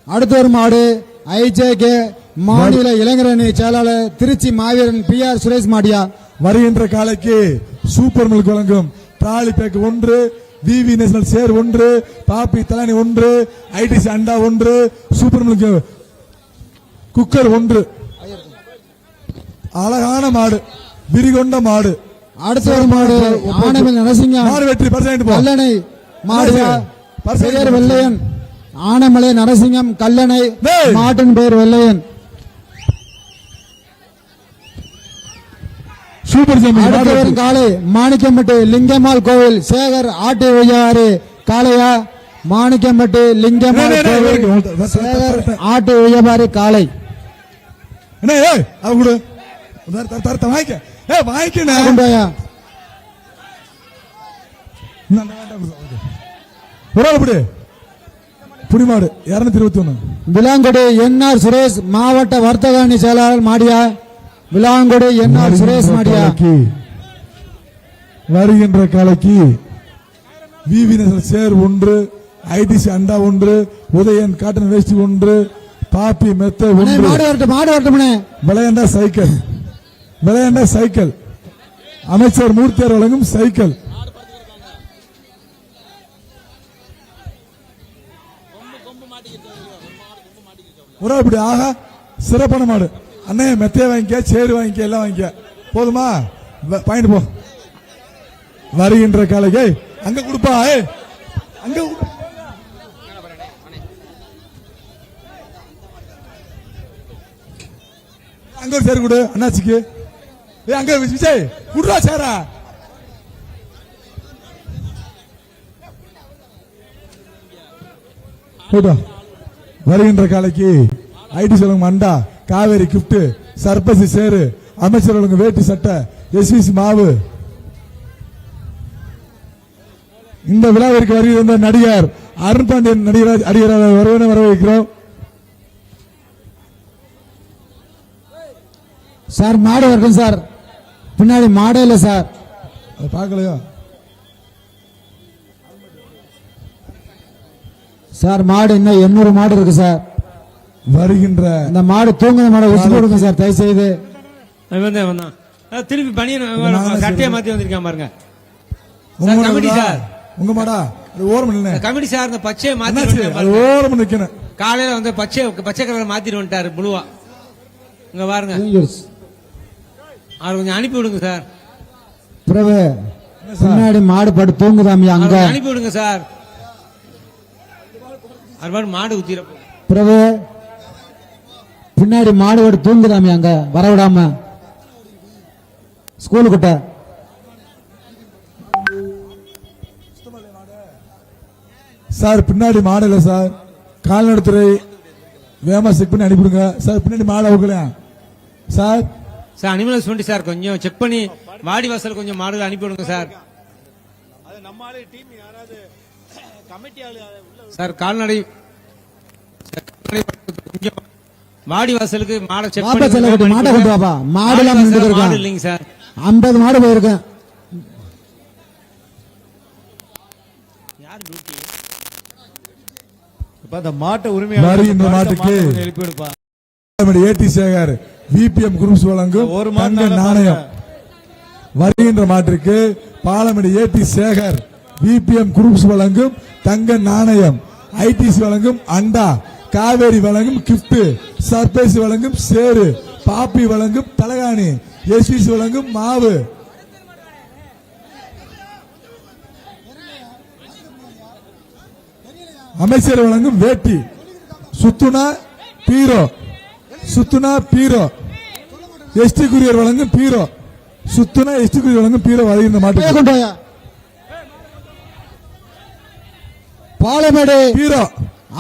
அடுத்த ஒரு மாடு ஐஜேகே மாநில இளைஞரணி செயலாளர் திருச்சி மாவீரன் PR சுரேஷ் மாடியா. வருகின்ற காலைக்கு சூப்பர் மில்க் வழங்கும் தாலி பேக் 1, விவி நேஷனல் சேர் 1, பாப்பி தலானி 1, ITC அண்டா 1, சூப்பர் மில்க் குக்கர் 1. அழகான மாடு, விரிகொண்ட மாடு. அடுத்த ஒரு மாடு ஆனமல் நரசிங்கம் மாடு வெற்றி பரிசு கல்லணை மாடு பெயர் வெள்ளையன். ஆனமலை நரசிங்கம் கல்லணை மாட்டின் பெயர் வெள்ளையன். சூப்பர் காலை மாணிக்கம்பட்டி லிங்கம்மாள் கோவில் சேகர் ஆட்டி வையாறு காளையா. மாணிக்கம்பட்டி லிங்கம்மாள் கோவில் சேகர் ஆட்டி வையாறு காளை. புடிமாடு 221. விலாங்குடி NR சுரேஷ் மாவட்ட வர்த்தக அணி செயலாளர் மாடியா. விலாங்குடி NR சுரேஷ் மாடியா. வருகின்ற காலைக்கு விவி நேஷனல் சேர் 1, ITC அண்டா 1, உதயன் காட்டன் வேஷ்டி 1, பாப்பி மெத்த 1. மாடு வரட்டும்னே. விளையாண்டா சைக்கிள், விளையாண்டா சைக்கிள். அமைச்சர் மூர்த்தியார் வழங்கும் சைக்கிள். ஒரு அப்படி ஆகா சிறப்பான மாடு. அண்ணே மெத்தைய வாங்கிக்க, சேரு வாங்கிக்க, எல்லாம் வாங்கிக்க. போதுமா? பாயிண்ட் போ. வருகின்ற காலைக்கு அங்க கொடுப்பா. அங்க அங்க ஒரு சேரு கொடு அண்ணாச்சிக்கு. அங்க விஜய் குடுறா சேரா. வருகின்ற காலைக்கு ஐடி சொல்லுங்க அண்டா காவேரி கிப்ட் சர்பசி சேரு அமைச்சர்களுக்கு வேட்டி சட்டை SVC மாவு. இந்த விழாவிற்கு வருகின்ற நடிகர் அருண் பாண்டியன் நடிகர் அடிகராக வரவேற்கிறோம். சார் மாடு வரட்டும் சார். பின்னாடி மாடே இல்ல சார். பார்க்கலையா சார்? மாடு இன்னும் 800 மாடு இருக்கு சார். வருகின்ற இந்த மாடு தூங்குற மாடை வச்சு கொடுங்க சார் தயவு செய்து. திருப்பி பணியன் சட்டையை மாத்தி வந்திருக்கான் பாருங்க. கமிட்டி சார் உங்க மாடா ஓரம் கமிட்டி சார் இந்த பச்சையை மாத்தி ஓரம் நிக்கணும். காலையில வந்து பச்சை கலர் மாத்திட்டு வந்துட்டாரு புழுவா. இங்க பாருங்க அவர் கொஞ்சம் அனுப்பி விடுங்க சார். பிரபு பின்னாடி மாடு படு தூங்குதாமியா அங்க அனுப்பி விடுங்க சார். மாடு ஊத்திர பிரபு பின்னாடி மாடு படு தூங்குதாமியா அங்க வர விடாம ஸ்கூலு கிட்ட. சார் பின்னாடி மாடு இல்ல சார். கால்நடைத்துறை வேமா செக் பண்ணி அனுப்பிடுங்க சார். பின்னாடி மாடு அவுக்கலையா sir? Sir animal husband sir கொஞ்சம் செக் பண்ணி வாடி வாசல் கொஞ்சம் மாடுகள் அனுப்பி விடுங்க சார். சார் கால்நடை வாடி வாசலுக்கு மாடை செக் பண்ணி மாடை கொண்டு வாப்பா. மாடுலாம் இல்லைங்க சார். 50 மாடு போயிருக்கேன். மாட்டை உரிமையாளர் மாட்டுக்கு ஏடி சேகர் VPM குரூப்ஸ் வழங்கும் தங்க நாணயம். வருகின்ற மாட்டிற்கு பாலமேடு ஏடி சேகர் VPM குரூப்ஸ் வழங்கும் தங்க நாணயம். ITC வழங்கும் அண்டா, காவேரி வழங்கும் கிப்ட், சர்பேசி வழங்கும் சேரு, பாப்பி வழங்கும் தலகாணி, SVC வழங்கும் மாவு. அமைச்சர் வழங்கும் வேட்டி, சுத்துனா பீரோ, சுத்துனா பீரோ, ST குரியர் வழங்கும் பீரோ, சுத்துனா ST குரியர் வழங்கும் பீரோ. வருகின்ற மாட்டு பாலமேடு பீரோ.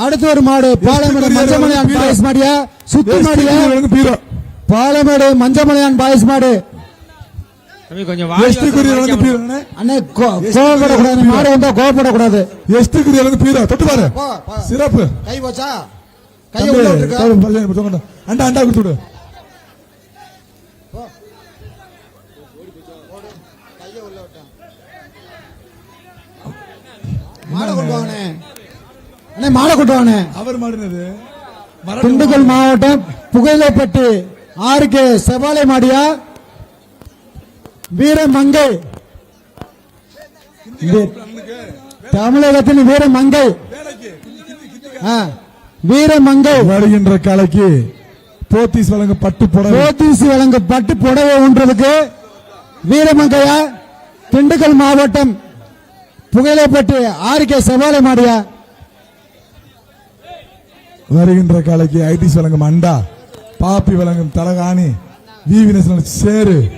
அடுத்த ஒரு மாடு பாலமேடு மஞ்சமலையான் பாயஸ் மாடியா. சுத்து மாடியா பீரோ. பாலமேடு மஞ்சமலையான் பாயஸ் மாடு. கொஞ்சம் அண்ணே கோவப்படக்கூடாது. மாடு வந்தா கோவப்படக்கூடாது. ST குரியர் பீரோ தொட்டு பாரு. சிறப்பு. கை வச்சா கை உள்ள விட்டுருக்க. அண்டா அண்டா கொடுத்துடு. மாடை கொண்டு வாங்க. மாடை கொண்டு வாங்க. அவர் மாடுனது திண்டுக்கல் மாவட்டம் புகையிலைப்பட்டி ஆர்கே செவாலை மாடியா வீரமங்கை தமிழகத்தின் வீரமங்கை வீரமங்கை வருகின்ற காலைக்கு போத்தீஸ் வழங்க பட்டு புடவை போத்தீஸ் வழங்க பட்டு புடவை ஒன்றுக்கு வீரமங்கையா திண்டுக்கல் மாவட்டம் புகையிலைப்பட்டி ஆர்கே செவாலை மாடியா வருகின்ற காலைக்கு ஐடிஸ் வழங்கும் அண்டா பாப்பி வழங்கும் தலகாணி விவினஸ் சேரு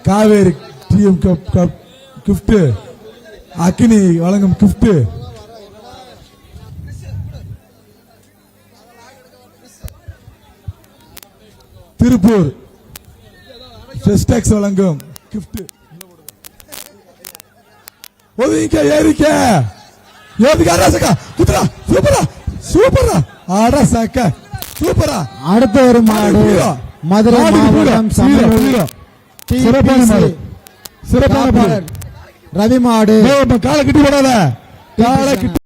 காவேரி டிஎம் கிஃப்ட் அக்கினி வழங்கும் கிஃப்ட் திருப்பூர் ஃபெஸ்டெக்ஸ் வழங்கும் கிஃப்ட் ஒதுங்க ஏறிக்க ஏதுக்கு அரசக்கா குத்ரா சூப்பரா சூப்பரா அரசக்க சூப்பரா அடுத்த ஒரு மாடு மதுரை மாவட்டம் சிறப்பான மாடு சிறப்பான மாடு ரவி மாடு காலை கிட்டி போடாத காலை கிட்டி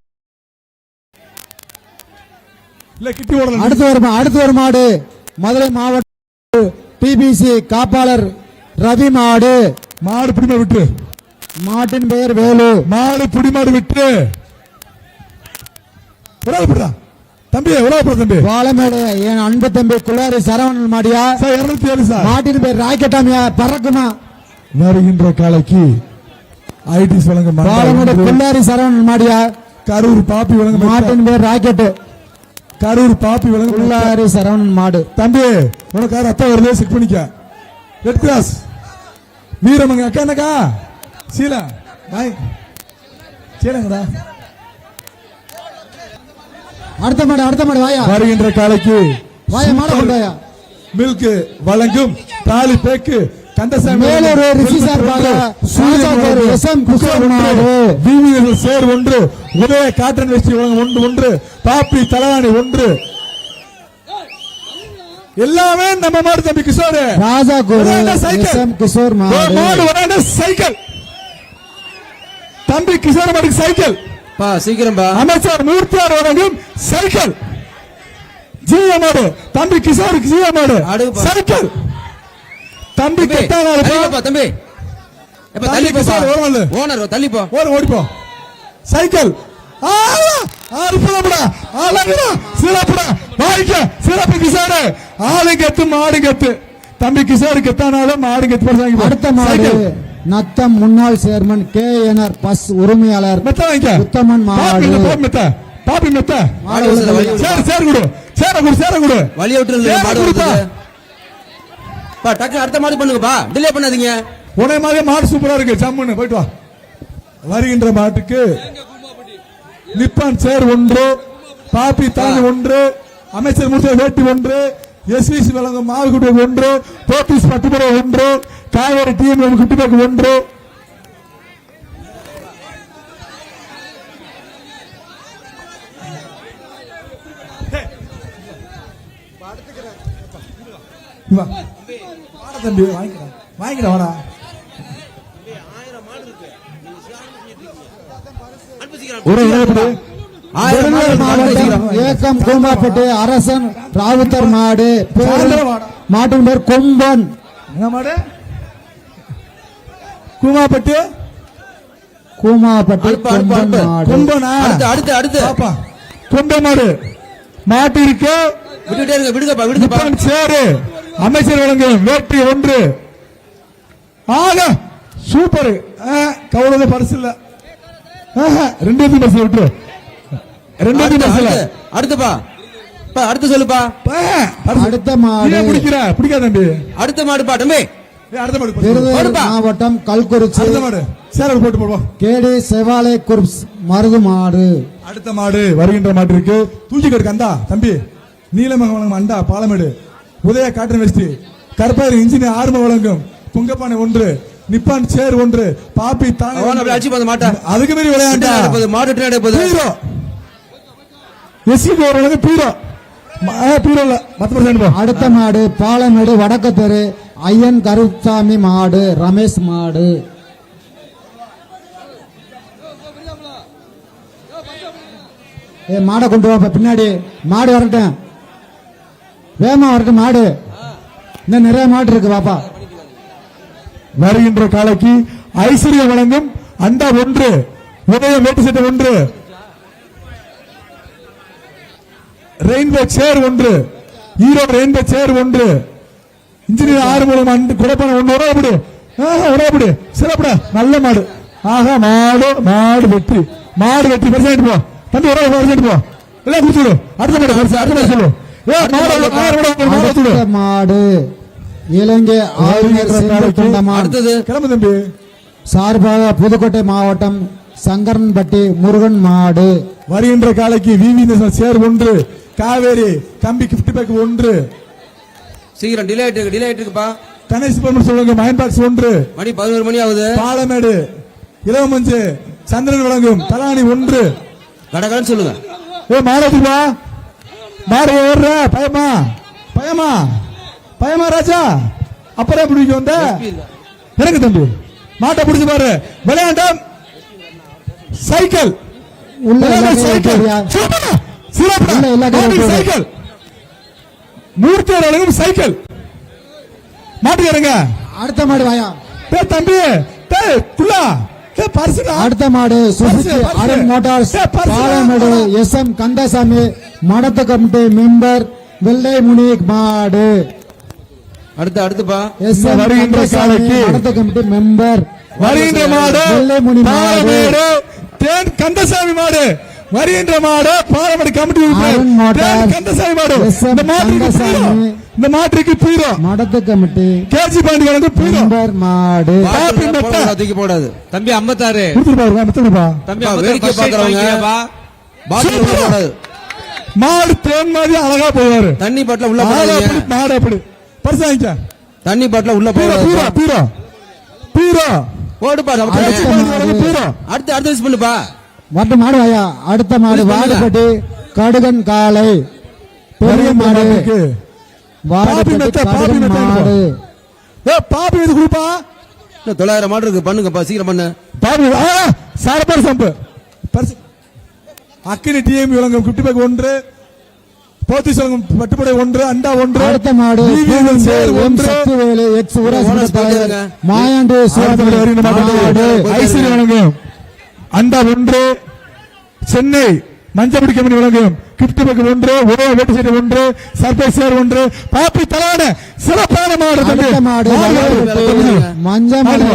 இல்ல கிட்டி போடல அடுத்த ஒரு மாடு மதுரை மாவட்டம் டிபிசி காப்பாளர் ரவி மாடு மாடு பிடிமா விட்டு மாட்டின் பெயர் வேலு மாடு பிடிமாடு விட்டு தம்பி தம்பி வாழமேடு என் அன்பு தம்பி குள்ளாரி சரவணன் மாடியா 207 சார் மாட்டின் பேர் ராக்கெட்டாமியா பறக்குமா வருகின்ற காலைக்கு ஐடிஸ் வழங்க வாழமேடு குள்ளாரி சரவணன் மாடியா கரூர் பாப்பி வழங்க மாட்டின் பேர் ராக்கெட் கரூர் பாப்பி வழங்க குள்ளாரி சரவணன் மாடு தம்பி உனக்கு ரத்தம் வருது செக் பண்ணிக்க ரெட் கிராஸ் வீரமங்க அக்கா என்னக்கா சீலா பாய் சீலங்கடா அடுத்த மாடு வாயா வருகின்ற காலைக்கு வாயா மாட கொண்டாயா மில்க் வழங்கும் தாலி பேக்கு கந்தசாமி மேலூர் ரிஷி சார்பாக எஸ்எம் கிஷோர் மாடு விவிஎஸ் சேர் ஒன்று உதய காட்டன் வெஸ்டி வழங்கும் ஒன்று பாப்பி தலவாணி ஒன்று எல்லாமே நம்ம மாடு தம்பி கிஷோர் ராஜா கோரு எஸ்எம் கிஷோர் மாடு சைக்கிள் தம்பி கிஷோர் மாடுக்கு சைக்கிள் சீக்கிரம் அமைச்சர் மூர்த்தியார் வழங்கும் சைக்கிள் ஜீவ மாடு தம்பி கிஷோருக்கு ஜீவ மாடு சைக்கிள் தம்பி தம்பி ஓனர் தள்ளிப்போ ஓடிப்போ சைக்கிள் சிறப்பு கிஷோரு ஆளு கத்து மாடு கத்து தம்பி கிஷோரு கத்தானாலும் மாடு கத்து அடுத்த மாடு நத்தம் முன்னாள் சேர்மன் KNR பஸ் உரிமையாளர் உத்தமன் மாடு பாப்பி மெத்த சேர குடு சேர குடு வழி விட்டு டக்கு அடுத்த மாடு பண்ணுங்கப்பா டிலே பண்ணாதீங்க உடனே மாதிரி மாடு சூப்பரா இருக்கு ஜம்முன்னு போயிட்டு வா வருகின்ற மாட்டுக்கு நிப்பான் சேர் ஒன்று பாப்பி தாலி ஒன்று அமைச்சர் மூர்த்தி வேட்டி ஒன்று எஸ்விசி வழங்கும் மாவு குட்டி ஒன்று போத்தீஸ் பட்டுமுறை ஒன்று காவேரி டிஎம் குட்டிபேக்கு ஒன்று தம்பி வாங்கிக்கிறேன் வாடா ஏக்கம் கூமாப்பட்டு அரசன் ராவுத்தர் மாடு மாட்டின் பேர் கொம்பன் மாடு கூமாப்பட்டு கொம்பனா அடுத்து கொம்ப மாடு மாட்டு இருக்கு விடுங்கப்பா சேரு அமைச்சர் வழங்கும் வேட்டி ஒன்று ஆக சூப்பர் கவலை பரிசு இல்ல ரெண்டாவது பரிசு விட்டு ரெண்டாவது பரிசு அடுத்துப்பா அடுத்து சொல்லுப்பா அடுத்த மாடு பிடிக்காத தம்பி அடுத்த மாடுப்பா தம்பி மாவட்டம் கல்குறிச்சி சேரல் போட்டு போடுவோம் கேடி செவாலை குர்ப்ஸ் மருது மாடு அடுத்த மாடு வருகின்ற மாட்டு இருக்கு தூக்கி கந்தா தம்பி நீலமக வழங்கும் அண்டா பாலமேடு உதய காட்டன் வெஸ்டி கருப்பாயிரு இன்ஜினியர் ஆர்ம வழங்கும் புங்கப்பானை ஒன்று நிப்பான் சேர் ஒன்று பாப்பி தானே அதுக்கு மீறி விளையாண்டா மாடு எஸ்சி வழங்கும் பீரோ பீரோ இல்ல மத்த அடுத்த மாடு பாலமேடு வடக்கு தெரு ஐயன் கருப்சாமி மாடு ரமேஷ் மாடு மாடை கொண்டு வா பின்னாடி மாடு வரட்டும் வேமா வரட்டும் மாடு. இன்னும் நிறைய மாடு இருக்கு பாப்பா. வருகின்ற காலைக்கு ஐஸ்வர்யம் வழங்கும் அண்டா 1, உதயம் வேட்டு சட்டை 1, ரெயின்போ சேர் 1, ஈரோடு ரெயின்போ சேர் 1, இன்ஜினியர் 6 மூலம் குடப்பான 1 உடம்புடு உடம்புடு சிறப்புடா. நல்ல மாடு. ஆஹா மாடு வெற்றி பரிசாயிட்டு போ தம்பி. பரிசாயிட்டு போ எல்லாம் குடிச்சுடு. அடுத்த மாடு சொல்லு. அடுத்த மாடு இலங்கை ஆளுநர் அடுத்தது கிளம்பு தம்பி. சார்பாக புதுக்கோட்டை மாவட்டம் சங்கரன்பட்டி முருகன் மாடு. வருகின்ற காலைக்கு விவி நேஷனல் சேர் 1, காவேரி கம்பி கிஃப்ட் பேக் 1, சீக்கிரம் டிலே ஆயிட்டுப்பா. கணேஷ் பொருள் சொல்லுங்க மயன் பாக்ஸ் 1, மணி 11 மணி ஆகுது. பாலமேடு இளவமஞ்சு சந்திரன் வழங்கும் தலானி 1. கடகடன்னு சொல்லுங்க. மாடா மாடு ஓடுற பயமா ராஜா. அப்புறம் எப்படி வந்த எனக்கு தம்பி மாட்டை பிடிச்சு பாரு. விளையாண்டம் சைக்கிள் சைக்கிள் மூர்த்தி வழங்கும் சைக்கிள் மாட்டுக்காரங்க. அடுத்த மாடு வாயா தம்பி அடுத்த மாடு Suzuki Arun Motors Palamedu SM Kandasamy மடத்து கமிட்டி மெம்பர் வெள்ளை முனிக் மாடு. அடுத்துப்பா SM கந்தசாமி மடத்து கமிட்டி மெம்பர் வருகின்ற மாடு வெள்ளை முனி மாடு. தேன் கந்தசாமி மாடு வருகின்ற மாடு பாலமேடு கமிட்டி அருண் மோட்டார்ஸ் கந்தசாமி மாடு. SM கந்தசாமி இந்த மாட்டுக்கு பீரோ மடத்து கமிட்டி கேஜி பாண்டி வழங்கும் பீரோ மெம்பர் மாடு. தூக்கி போடாது தம்பி. 56 தம்பி. வேடிக்கை பாக்குறவங்க மாடு தேன் மாதிரி அழகா போவாரு. தண்ணி பாட்டில உள்ள மாடு அப்படி பரிசாங்க. தண்ணி பாட்டில உள்ள பீரோ போடுப்பா. அடுத்து யூஸ் பண்ணுப்பா. மற்ற மாடு வாயா. அடுத்த மாடு வாடுபட்டி கடுகன் காலை பெரிய மாடு. வாடுபட்டி கடுகன் மாடு. பாப்பி இது கொடுப்பா. 900 மாடு இருக்கு. பண்ணுங்கப்பா சீக்கிரம் பண்ணு. பாப்பி சாரப்பர் சம்பு அக்கினி டிஎம் விளங்கும் குட்டி பேக் 1, போத்தி சொல்லும் பட்டுப்படை 1, அண்டா 1. அடுத்த மாடு சக்திவேலு எக்ஸ் ஊராட்சி தலைவர் மாயாண்டி ஐஸ்வர்யம் வழங்கும் அண்டா 1, சென்னை மஞ்சப்படி கம்பெனி வழங்கும் கிஃப்ட் பேக் 1, ஒரே வேட்டு சட்டை 1, சர்ப்ரைஸ் சேர் 1. பாப்பி தலான சிறப்பான மாடு. அடுத்த மாடு மஞ்சமலை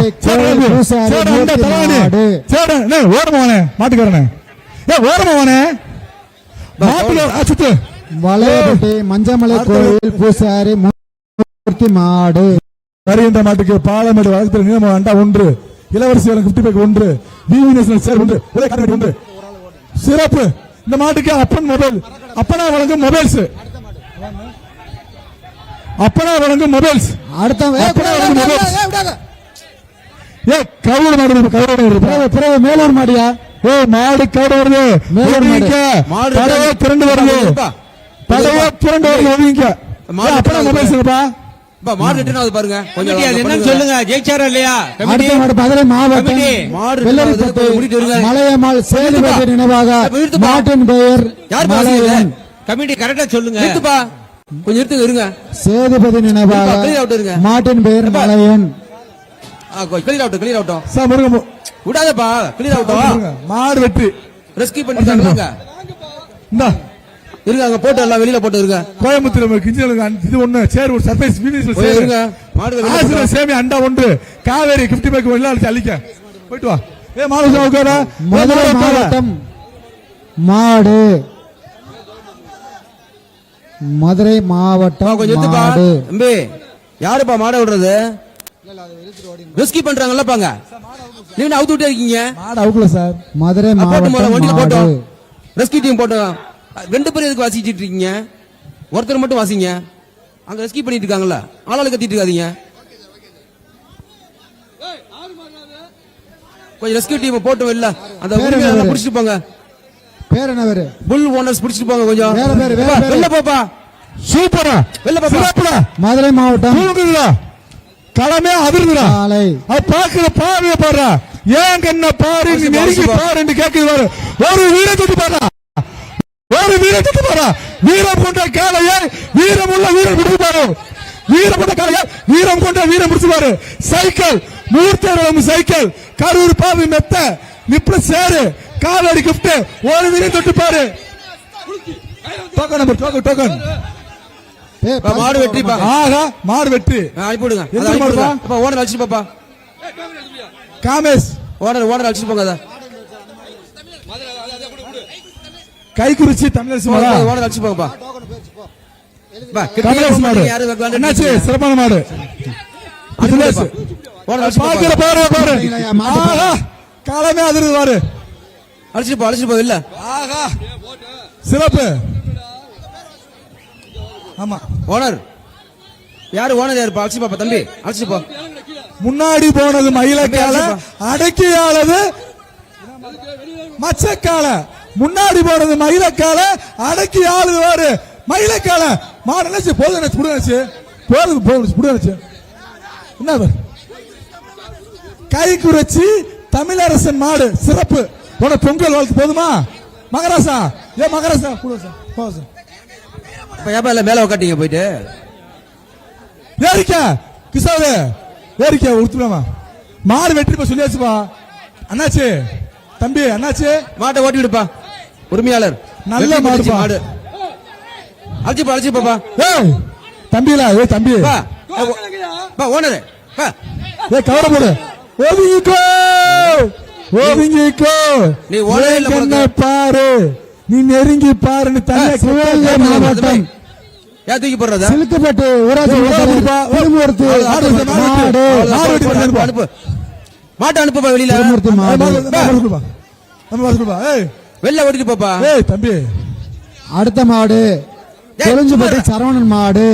ஓரமானே மாட்டுக்காரனே ஓரமானே மாட்டு வளையப்பட்டி மஞ்சமலை கோயில் பூசாரி மூர்த்தி மாடு. வருகின்ற மாட்டுக்கு பாலமேடு வழக்கத்தில் நியமன அண்டா 1, இளவரசி வழங்கும் கிஃப்ட் பேக் 1, விவி நேஷனல் சேர் 1, ஒரே கார்டு 1. சிறப்பு. இந்த மாட்டுக்கு அப்பன் மொபைல் அப்பனா வழங்கும் மொபைல்ஸ். அப்பனா வழங்கும் மொபைல்ஸ். அடுத்த கவுர் மாடு பிறகு மேலூர் மாடியா. மாடு கவுடு வருது. மேலூர் மாடு படவே திரண்டு வருது. அப்பனா மொபைல்ஸ்ப்பா. மாடு ரிட்டர்ன் பாருங்க. கொஞ்சம் என்னன்னு சொல்லுங்க. ஜெயிச்சாரா இல்லையா? அடுத்த மாடு மதுரை மாவட்டம் மலையம்மாள் சேதுபதி நினைவாக மாட்டின் பெயர் மலையன். கமிட்டி கரெக்டா சொல்லுங்க. கொஞ்சம் எடுத்து இருங்க. சேதுபதி நினைவாக மாட்டின் பெயர் மலையன். கிளியர் ஆகட்டும் விடாதப்பா. கிளியர் ஆகட்டும். மாடு வெற்றி ரெஸ்கியூ பண்ணிட்டாங்க. இருங்க போட்டு எல்லாம் வெளியில போட்டு இருங்க. கோயம்புத்தூர் இது 1 சேர் ஒரு சர்ப்ரைஸ் இருங்க. மாடு சேமி அண்டா 1, காவேரி கிஃப்ட் பேக் எல்லாம் அழிக்க போயிட்டு வா. மதுரை மாவட்டம் மாடு மதுரை மாவட்டம் மாடு. தம்பி யாருப்பா மாட விடுறது? ரெஸ்கியூ பண்றாங்கல்ல பாங்க. நீங்க அவுத்து விட்டே இருக்கீங்க. மாடு அவுக்கல சார். மதுரை மாவட்டம் மாடு ரெஸ்கியூ டீம் போட்டோம். 2 பேர் எதுக்கு வாசிச்சிட்டு இருக்கீங்க? ஒருத்தர் மட்டும் வாசிங்க. அங்க ரெஸ்கியூ பண்ணிட்டு இருக்காங்கல்ல, ஆளாளு கத்திட்டு இருக்காதீங்க. கொஞ்சம் ரெஸ்கியூ டீம் போட்டோம் இல்ல, அந்த உரிமையாளரை புடிச்சிட்டு போங்க. பேர் என்ன பேரு? புல் ஓனர்ஸ் புடிச்சிட்டு போங்க. கொஞ்சம் வெளில போப்பா. சூப்பரா வெளில போப்பா. மதுரை மாவட்டம் களமே அதிர்ந்துடா. பாக்குற பாருங்க பாரு. ஏன் கண்ண பாரு நெருங்கி பாரு என்று கேட்குது. ஒரு வீரத்துக்கு பாரு, ஒரு வீரத்துக்கு பாரு. வீரம் கொண்ட காலையை வீரமுள்ள வீரன் முடிப்பாரு. வீரம் கொண்ட காளையா, வீரம் கொண்ட வீரம் முடிச்சுப்பாரு. சைக்கிள் மூர்த்தி சைக்கிள் கரூர் பாவி மெத்த நிப்ள சேரு காலடி கிஃப்ட் ஒரு வீரம் தொட்டு பாரு. டோக்கன் நம்பர் டோக்கன் மாடு வெற்றிப்பா. ஆஹா மாடு வெற்றி அனுப்பி விடுங்க. எந்த மாடுப்பா? ஓனர் அழைச்சிட்டு பாப்பா. காமேஷ் ஓனர் அழைச்சிட்டு போங்க. அதான் கைக்குறிச்சி தமிழரசு மாடா. ஓனர் அழைச்சிட்டு போங்கப்பா. தமிழரசு மாடு என்னாச்சு? சிறப்பான மாடு. பாக்குற பாரு பாரு. ஆஹா காலமே அதிர்ந்து பாரு. அழைச்சிட்டு போ இல்ல. ஆஹா சிறப்பு. ஆமா ஓனர் யாரு? ஓனர் யாரு? அழைச்சி பாப்பா தம்பி, அழைச்சிட்டு போ. முன்னாடி போனது மயிலக்கால, அடக்கியாளது மச்சக்கால. முன்னாடி போனது மயிலக்கால, அடக்கி ஆளுவாரு மயிலக்கால. மாடு நினைச்சு போதும் நினைச்சு புடுச்சு போதும் புடுச்சு. என்ன கை குறைச்சி தமிழரசன் மாடு சிறப்பு. உன பொங்கல் வாழ்த்து போதுமா மகராசா? ஏ மகராசா போதும். மேல உட்காட்டீங்க போயிட்டு ஏரிக்கா கிசாவு ஏரிக்கா உடுத்துலாமா? மாடு வெற்றி சொல்லியாச்சுப்பா. அண்ணாச்சு தம்பி அண்ணாச்சு மாட்டை ஓட்டி விடுப்பா. உரிமையாளர் நல்ல மாடு மாடு. அழைச்சி பாப்பா. ஏய் தம்பிலா ஏ தம்பி ஓனர் ஏ கவர போடு. ஓவிங்கோ நீ ஓனர் பாரு, நீ நெருங்கி பாருன்னு தனியா சிவகங்கை மாவட்டம் ஏன் தூக்கி போடுறதா? சிலுக்குப்பட்டு ஊராட்சி திருமூர்த்தி அனுப்பு. மாட்டை அனுப்புப்பா வெளியில. திருமூர்த்தி மாடு வெளில ஓட்டிட்டு போப்பா. ஏய் தம்பி அடுத்த மாடு கொளிஞ்சுப்பட்டி சரவணன் மாடு.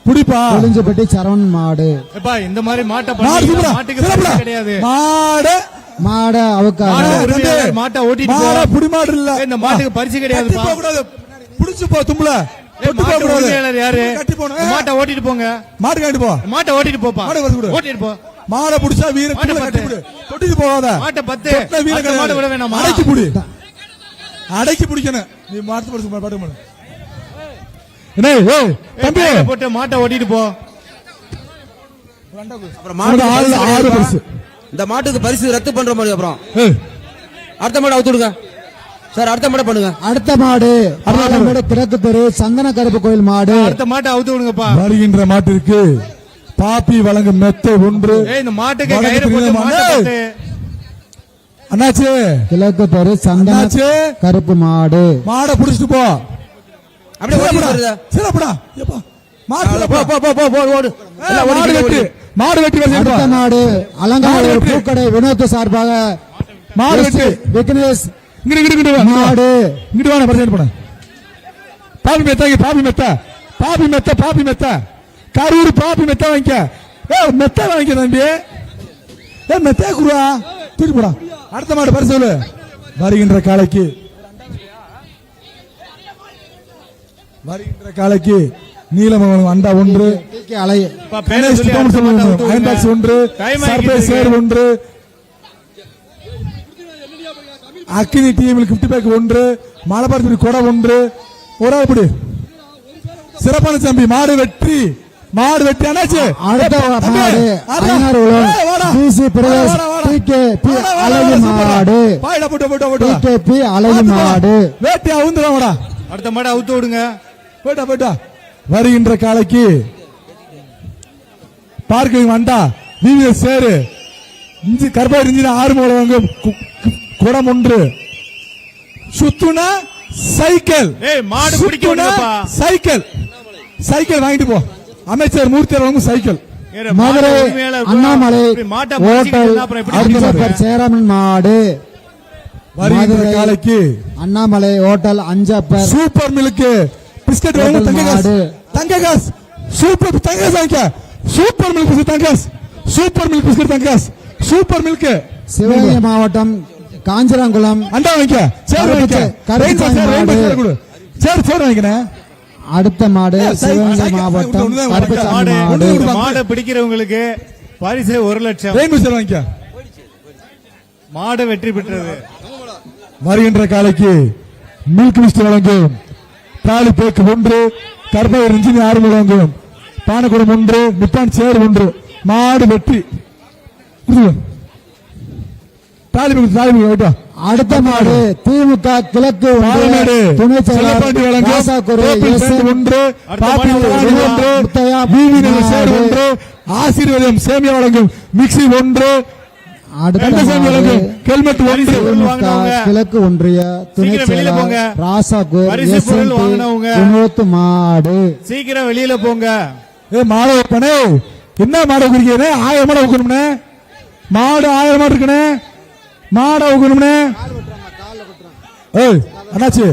புடிப்பா கொளிஞ்சுப்பட்டி சரவணன் மாடு. இந்த மாதிரி மாட்டை கிடையாது. மாடு மாட அவுக்காத மாட்டை ஓட்டிட்டு மாட புடி மாடு இல்ல. இந்த மாட்டுக்கு பரிசு கிடையாது. புடிச்சு போ தும்பல யாரு? மாட்டை ஓட்டிட்டு போங்க. மாடு காட்டி போ. மாட்டை ஓட்டிட்டு போப்பா. ஓட்டிட்டு போ. மாடை புடிச்சா வீர தொட்டிட்டு போகாத. மாட்டை 10 மாட்டை விட வேணாமா? அடக்கி புடி. அடக்கி பிடிக்கணும். நீ மாட்டு பரிசு பாட்டு பண்ணு. தம்பி போட்டு மாட்டை ஓட்டிட்டு போ. அப்புறம் மாடு 6 பரிசு. இந்த மாட்டுக்கு பரிசு ரத்து பண்ற மாதிரி. அப்புறம் அடுத்த மாடு அவுத்துடுங்க சார். அடுத்த மாடை பண்ணுங்க. அடுத்த மாடு கிழக்கு தெரு சந்தன கருப்பு கோயில் மாடு. அடுத்த மாட்டை அவுத்து விடுங்கப்பா. வருகின்ற மாட்டிற்கு பாப்பி வழங்கும் மெத்தை ஒன்று. இந்த மாட்டுக்கு கயிறு போட்டு மாட்டை போட்டு. அண்ணாச்சு கிழக்கு தெரு சந்தன கருப்பு மாடு. மாடை புடிச்சிட்டு போ. அப்படியே ஓடிட்டு வருதா? சிறப்புடா. ஏப்பா மாடு போ ஓடு. மாடு வெட்டி மாடு வெட்டி அடுத்த மாடு அலங்கார பூக்கடை வினோத் சார்பாக மாடு வெட்டி விக்னேஷ் இங்கிட்டு மாடு. இங்கிட்டு வாங்க பிரச்சனை பண்ண. பாப்பி மெத்த கரூர் பாப்பி மெத்த வாங்கிக்க. மெத்த வாங்கிக்க தம்பி. மெத்த குருவா தூக்கி போடா. அடுத்த மாடு பரிசு சொல்லு. வருகின்ற நீலமங்கலம் அண்டா 1, அயன்பாக்ஸ் 1, சர்பேஸ் 1, அக்கினி டிஎம்எல் கிஃப்ட் பேக் 1, மலபார் கொடை 1. ஒரு ஆள் சிறப்பான தம்பி. மாடு வெற்றி அண்ணாச்சு. அடுத்த மாடு அழகு மாடு. வேட்டி அவுந்துடா. அடுத்த மாடு அவுத்து விடுங்க. போயிட்டா. வருகின்ற காலைக்கு பார்க்கிங் வண்டா விவிஎஸ் சேரு கருப்பாடு இன்ஜின் 6 மூலம் குடம் 1 சுத்துனா சைக்கிள். மாடு பிடிக்க சைக்கிள் வாங்கிட்டு போ. அமைச்சர் Moorthy cycle. Madurai Annamalai hotel chairman மாடு. வருகின்ற காலைக்கு Annamalai hotel Anjappar super milk biscuit தங்ககாஸ் சூப்பர் தங்ககாஸ் வாங்கிக்க. சூப்பர் மில்க் தங்ககாஸ் பிஸ்கட் தங்ககாஸ் சூப்பர் மில்க். சிவகங்கை மாவட்டம் காஞ்சிரங்குளம் அண்டா வாங்கிக்க. சரி வாங்கிக்கிறேன். அடுத்த மாடு சிவகங்கை மாவட்டம் மாடு பிடிக்கிறவங்களுக்கு பரிசு 1 லட்சம். வாங்கிக்க. மாடு வெற்றி பெற்றது. வருகின்ற காலைக்கு மில்க் லிஸ்ட் வழங்கும் தாலி பேக்கு 1, கருப்பையூர் இன்ஜினி ஆறுமுகம் பானகுடம் 1 நிப்பான் சேர் 1 மாடு வெற்றி தாலிபுரம் அடுத்த மாடு திமுக கிழக்கு பாலமேடு துணை செல்லப்பாண்டி செயலாளர் வழங்கும் ராசாக்குரு கோப்பை எஸ். சேர் 1 பாப்பி அடுத்த மாடு ஒன்று முத்தையா வீவி நெல் சேர் மாடு. 1 ஆசீர்வாதம் சேமியா வழங்கும் மிக்சி 1 அடுத்த கந்தசாமி மாடு வழங்கும் ஹெல்மெட் 1 திமுக கிழக்கு ஒன்றிய துணை சீக்கிரம் வெளியில செயலாளர் போங்க. ராசாக்குர் பரிசு பொருள் வாங்கினவங்க. வினோத் மாடு சீக்கிரம் வெளியில போங்க. மாடு வைப்பனே என்ன மாடு வைக்கிறீங்க 1000 மாடு வைக்கணும்னே மாடு 1000 மாடு இருக்குனே மாடு வைக்கணும்னே அண்ணாச்சி